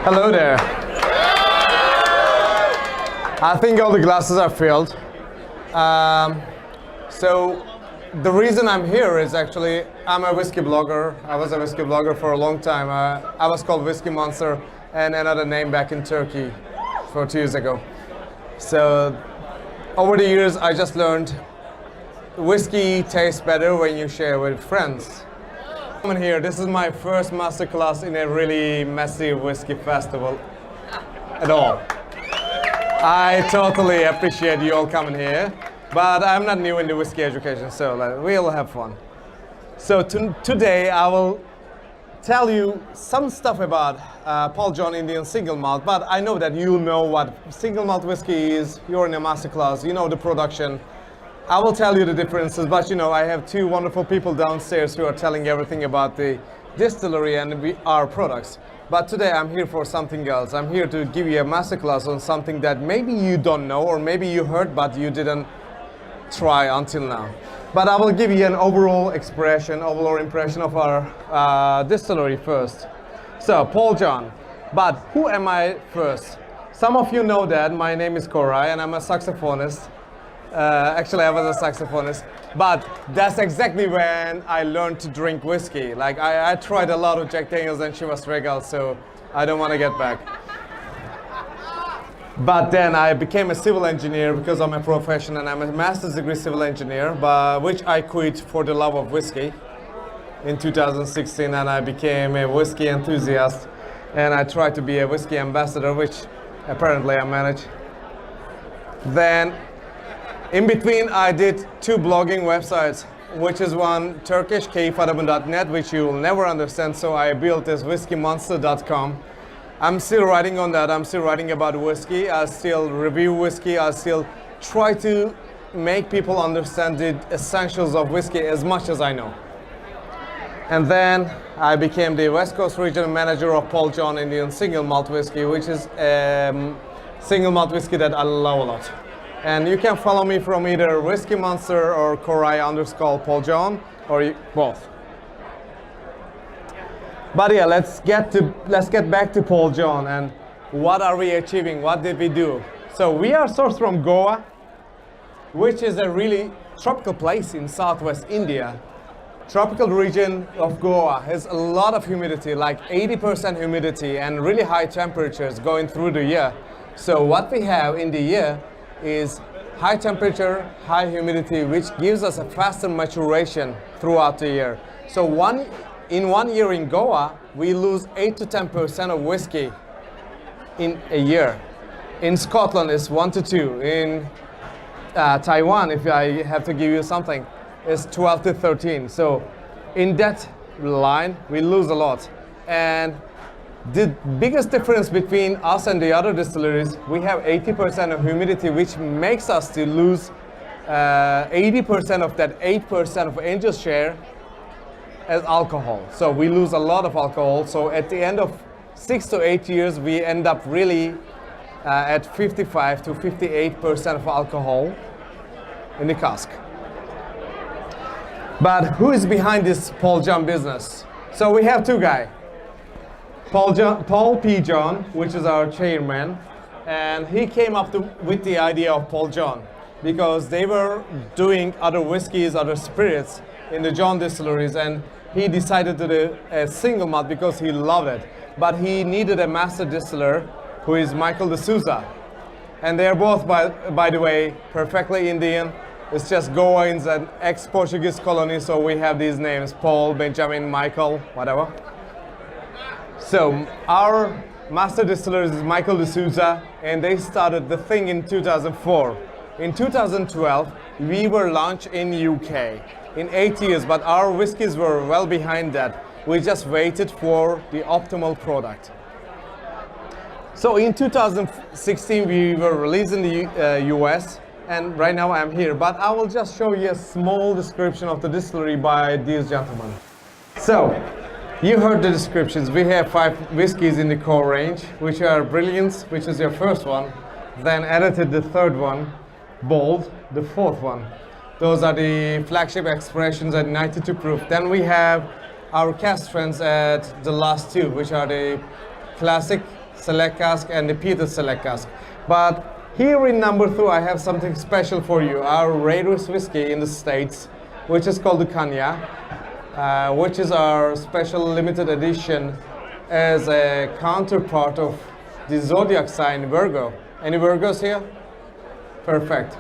Hello there. I think all the glasses are filled. So the reason I'm here is actually I'm a whiskey blogger. I was a whiskey blogger for a long time. I was called Whiskey Monster and another name back in Turkey 2 years ago. So over the years I just learned whiskey tastes better when you share with friends. I'm here. This is my first masterclass in a really messy whiskey festival at all. I totally appreciate you all coming here, but I'm not new in the whiskey education, so we'll have fun. So today I will tell you some stuff about Paul John Indian single malt, but I know that you know what single malt whiskey is. You're in a masterclass, you know the production. I will tell you the differences, but you know, I have two wonderful people downstairs who are telling everything about the distillery and our products. But today I'm here for something else. I'm here to give you a masterclass on something that maybe you don't know, or maybe you heard but you didn't try until now. But I will give you an overall impression of our distillery first. So, Paul John. But who am I first? Some of you know that my name is Koray and I'm a saxophonist. Actually, I was a saxophonist, but that's exactly when I learned to drink whiskey. Like, I tried a lot of Jack Daniels and Chivas Regal, so I don't want to get back. But then I became a civil engineer because of my profession, and I'm a master's degree civil engineer, which I quit for the love of whiskey in 2016, and I became a whiskey enthusiast, and I tried to be a whiskey ambassador, which apparently I managed. Then in between, I did 2 blogging websites, which is one Turkish, keyifadamı.net, which you will never understand, so I built this whiskymonster.com. I'm still writing on that. I'm still writing about whiskey. I still review whiskey. I still try to make people understand the essentials of whiskey as much as I know. And then I became the West Coast regional manager of Paul John Indian single malt whiskey, which is single malt whiskey that I love a lot. And you can follow me from either Whiskey Monster or Koray_Paul John, or both. But yeah, let's get back to Paul John and what are we achieving? What did we do? So we are sourced from Goa, which is a really tropical place in southwest India. Tropical region of Goa has a lot of humidity, like 80% humidity and really high temperatures going through the year. So what we have in the year is high temperature, high humidity, which gives us a faster maturation throughout the year. So in 1 year in Goa, we lose 8 to 10% of whiskey in a year. In Scotland, it's 1 to 2. In Taiwan, if I have to give you something, it's 12 to 13. So in that line, we lose a lot. And the biggest difference between us and the other distilleries, we have 80% of humidity, which makes us to lose 80% of that 8% of angel share as alcohol. So we lose a lot of alcohol. So at the end of 6 to 8 years, we end up really at 55 to 58% of alcohol in the cask. But who is behind this Paul John business? So we have 2 guys. Paul P. John, which is our chairman, and he came up with the idea of Paul John because they were doing other whiskeys, other spirits in the John distilleries, and he decided to do a single malt because he loved it. But he needed a master distiller who is Michael de Souza. And they're both, by the way, perfectly Indian. It's just Goa is an ex-Portuguese colony, so we have these names, Paul, Benjamin, Michael, whatever. So our master distiller is Michael de Souza, and they started the thing in 2004. In 2012, we were launched in UK in 8 years, but our whiskies were well behind that. We just waited for the optimal product. So in 2016, we were released in the US, and right now I'm here. But I will just show you a small description of the distillery by these gentlemen. So, you heard the descriptions. We have 5 whiskies in the core range, which are Brilliance, which is your first one. Then edited the 3rd one, Bold, the 4th one. Those are the flagship expressions at 92 proof. Then we have our cask strengths at the last 2, which are the Classic select cask and the peated select cask. But here in number 2, I have something special for you. Our rarest whiskey in the States, which is called the Kaan, which is our special limited edition as a counterpart of the zodiac sign Virgo. Any Virgos here? Perfect.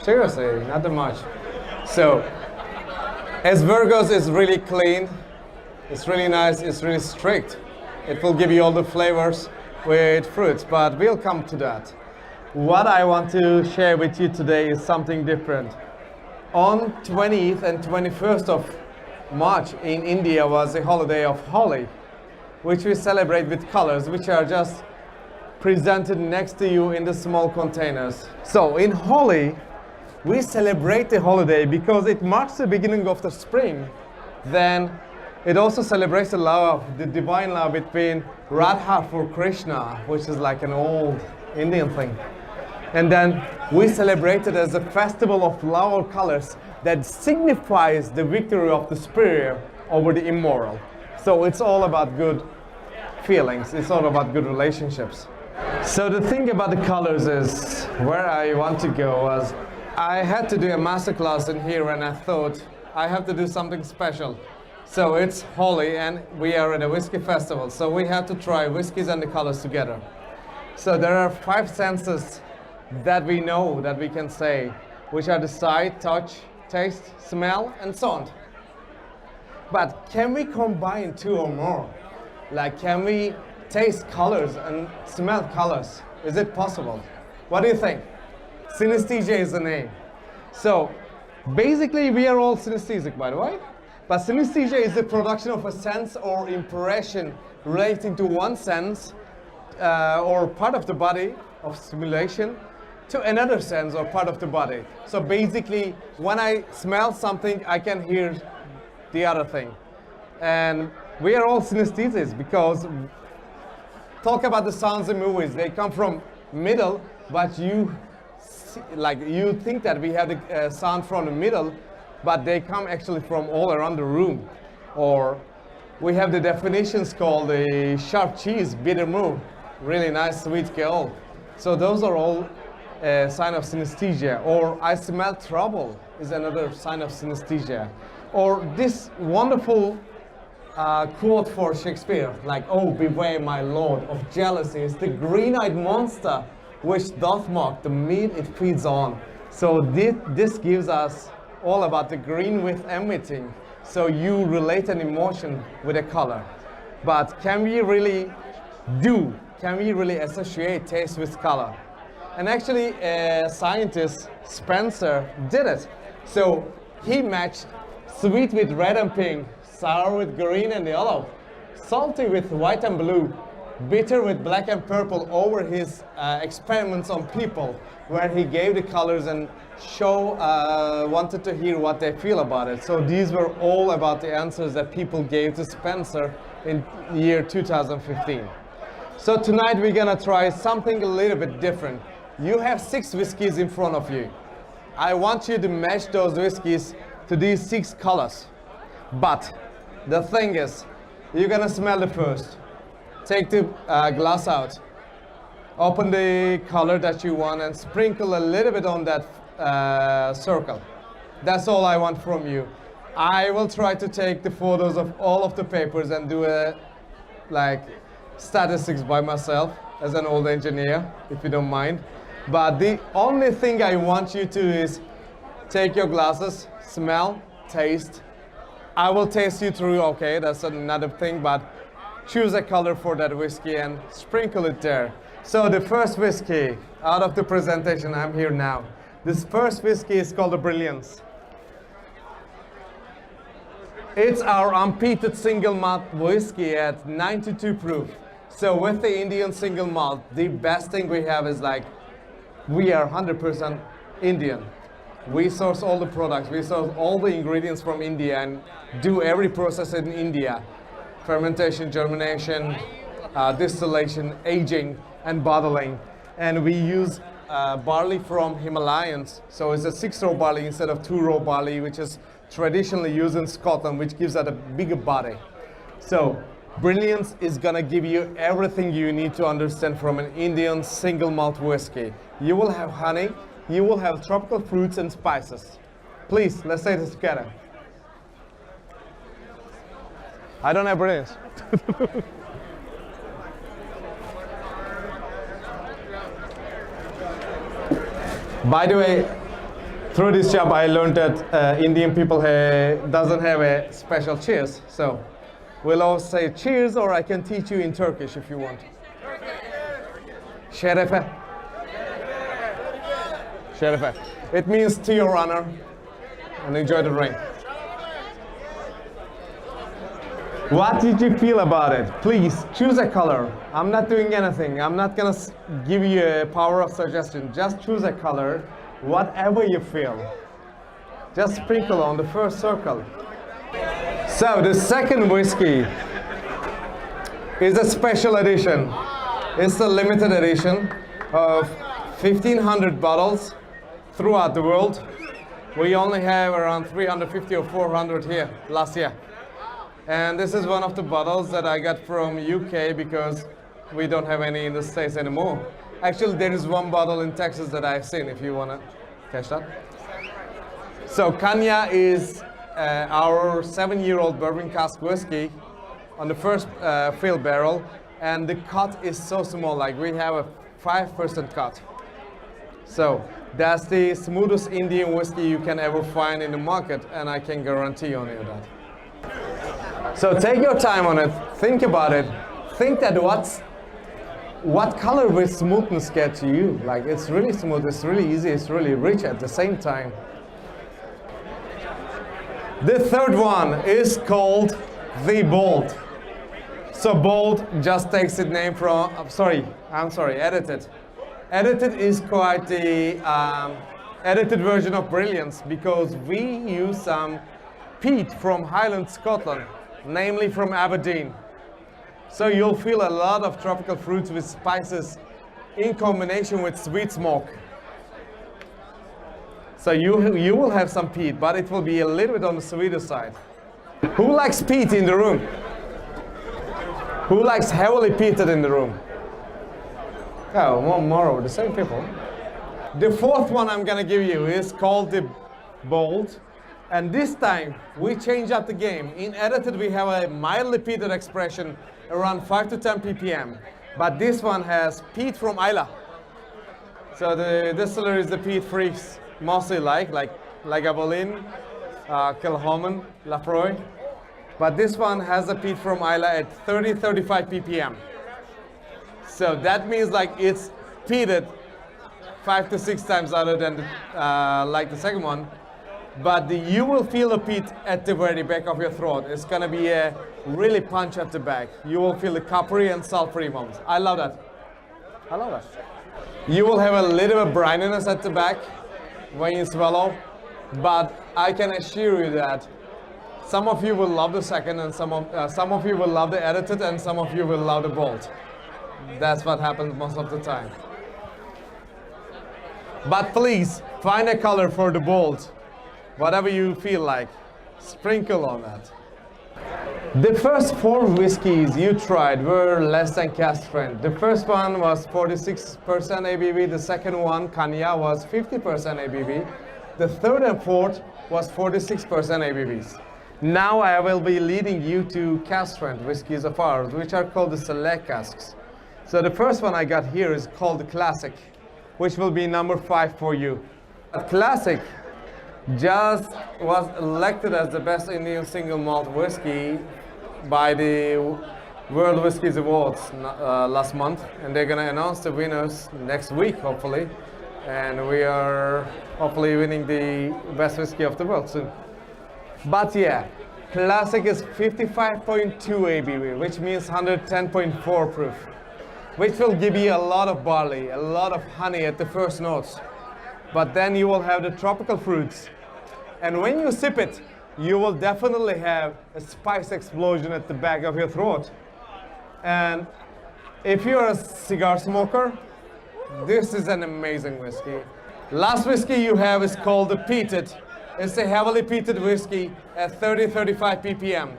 Seriously, not that much. So, as Virgos is really clean, it's really nice, it's really strict. It will give you all the flavors with fruits, but we'll come to that. What I want to share with you today is something different. On 20th and 21st of March in India was the holiday of Holi, which we celebrate with colors, which are just presented next to you in the small containers. So in Holi, we celebrate the holiday because it marks the beginning of the spring. Then it also celebrates the love, the divine love between Radha for Krishna, which is like an old Indian thing. And then we celebrate it as a festival of love or colors that signifies the victory of the superior over the immoral. So it's all about good feelings, it's all about good relationships. So the thing about the colors is, where I want to go was, I had to do a masterclass in here and I thought I have to do something special. So it's Holi and we are at a whiskey festival, so we have to try whiskeys and the colors together. So there are 5 senses that we know, that we can say, which are the sight, touch, taste, smell, and sound. But can we combine 2 or more? Like, can we taste colors and smell colors? Is it possible? What do you think? Synaesthesia is the name. So basically we are all synesthesic, by the way. But synesthesia is the production of a sense or impression relating to one sense or part of the body of stimulation to another sense or part of the body. So basically, when I smell something, I can hear the other thing. And we are all synesthesists because talk about the sounds in movies. They come from middle, but you think that we have the sound from the middle, but they come actually from all around the room. Or we have the definitions called the sharp cheese, bitter move, really nice sweet girl. So those are all a sign of synesthesia. Or I smell trouble is another sign of synesthesia. Or this wonderful quote for Shakespeare, like, "Oh, beware, my lord, of jealousy is the green-eyed monster which doth mock the meat it feeds on." So this gives us all about the green with enmity. So you relate an emotion with a color. But can we really associate taste with color? And actually, scientist Spencer did it. So he matched sweet with red and pink, sour with green and yellow, salty with white and blue, bitter with black and purple over his experiments on people, where he gave the colors and wanted to hear what they feel about it. So these were all about the answers that people gave to Spencer in year 2015. So tonight we're gonna try something a little bit different. You have 6 whiskeys in front of you. I want you to match those whiskeys to these 6 colors. But the thing is, you're gonna smell it first. Take the glass out. Open the color that you want and sprinkle a little bit on that circle. That's all I want from you. I will try to take the photos of all of the papers and do statistics by myself as an old engineer, if you don't mind. But the only thing I want you to is take your glasses, smell, taste. I will taste you through, okay, that's another thing, but choose a color for that whiskey and sprinkle it there. So the first whiskey out of the presentation, I'm here now. This first whiskey is called the Brilliance. It's our unpeated single malt whiskey at 92 proof. So with the Indian single malt, the best thing we have is we are 100% Indian. We source all the products, we source all the ingredients from India and do every process in India. Fermentation, germination, distillation, aging, and bottling. And we use barley from Himalayans. So it's a 6-row barley instead of 2-row barley, which is traditionally used in Scotland, which gives it a bigger body. So Brilliance is gonna give you everything you need to understand from an Indian single malt whiskey. You will have honey, you will have tropical fruits and spices. Please, let's say this together. I don't have Brilliance. By the way, through this job I learned that Indian people doesn't have a special cheers. So we'll always say cheers, or I can teach you in Turkish if you want. Şerefe. Şerefe. It means to your honor, and enjoy the drink. What did you feel about it? Please choose a color. I'm not doing anything. I'm not gonna give you a power of suggestion. Just choose a color, whatever you feel. Just sprinkle on the first circle. So the second whiskey is a special edition. It's a limited edition of 1,500 bottles throughout the world. We only have around 350 or 400 here last year. And this is one of the bottles that I got from UK because we don't have any in the States anymore. Actually, there is one bottle in Texas that I've seen, if you want to catch that. So Kanya is our 7-year-old bourbon cask whiskey on the first fill barrel, and the cut is so small, like we have a 5% cut. So that's the smoothest Indian whiskey you can ever find in the market, and I can guarantee on you that. So take your time on it, think about it, think that what color will smoothness get to you? Like, it's really smooth, it's really easy, it's really rich at the same time. The third one is called the Bold. So Bold just takes its name from, Edited. Edited is quite the edited version of Brilliance, because we use some peat from Highland, Scotland, namely from Aberdeen. So you'll feel a lot of tropical fruits with spices in combination with sweet smoke. So you will have some peat, but it will be a little bit on the sweeter side. Who likes peat in the room? Who likes heavily peated in the room? Oh, more of the same people. The fourth one I'm gonna give you is called the Bold. And this time, we change up the game. In Edited, we have a mildly peated expression around 5 to 10 ppm. But this one has peat from Islay. So the distillery is the peat freaks mostly like Lagavulin, Kilchoman, Lafroy. But this one has a peat from Islay at 30-35 ppm. So that means like it's peated 5 to 6 times other than like the second one. But you will feel the peat at the very back of your throat. It's gonna be a really punch at the back. You will feel the coppery and sulfury moments. I love that. I love that. You will have a little bit of brininess at the back when you swallow, but I can assure you that some of you will love the second, and some of you will love the Edited, and some of you will love the Bold. That's what happens most of the time. But please find a color for the Bold. Whatever you feel like, sprinkle on that. The first 4 whiskeys you tried were less than cask strength. The first one was 46% ABV, the second one, Kanya, was 50% ABV. The third and fourth was 46% ABVs. Now I will be leading you to cask strength whiskeys of ours, which are called the select casks. So the first one I got here is called the Classic, which will be number 5 for you. A Classic just was elected as the best Indian single malt whiskey by the World Whiskies Awards last month, and they're gonna announce the winners next week, hopefully, and we are hopefully winning the best whiskey of the world soon. But yeah, Classic is 55.2 ABV, which means 110.4 proof, which will give you a lot of barley, a lot of honey at the first notes, but then you will have the tropical fruits. And when you sip it, you will definitely have a spice explosion at the back of your throat. And if you're a cigar smoker, this is an amazing whiskey. Last whiskey you have is called the Peated. It's a heavily peated whiskey at 30-35 ppm.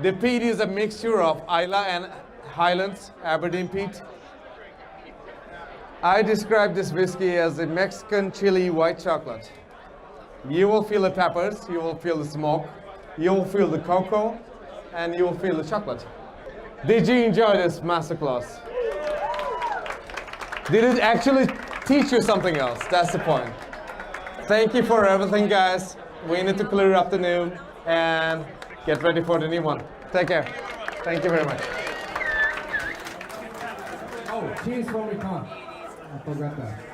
The peat is a mixture of Isla and Highlands, Aberdeen peat. I describe this whiskey as a Mexican chili white chocolate. You will feel the peppers, you will feel the smoke, you will feel the cocoa, and you will feel the chocolate. Did you enjoy this masterclass? Did it actually teach you something else? That's the point. Thank you for everything, guys. We need to clear up the noon and get ready for the new one. Take care. Thank you very much. Oh, cheers for me, Kaan. I forgot that.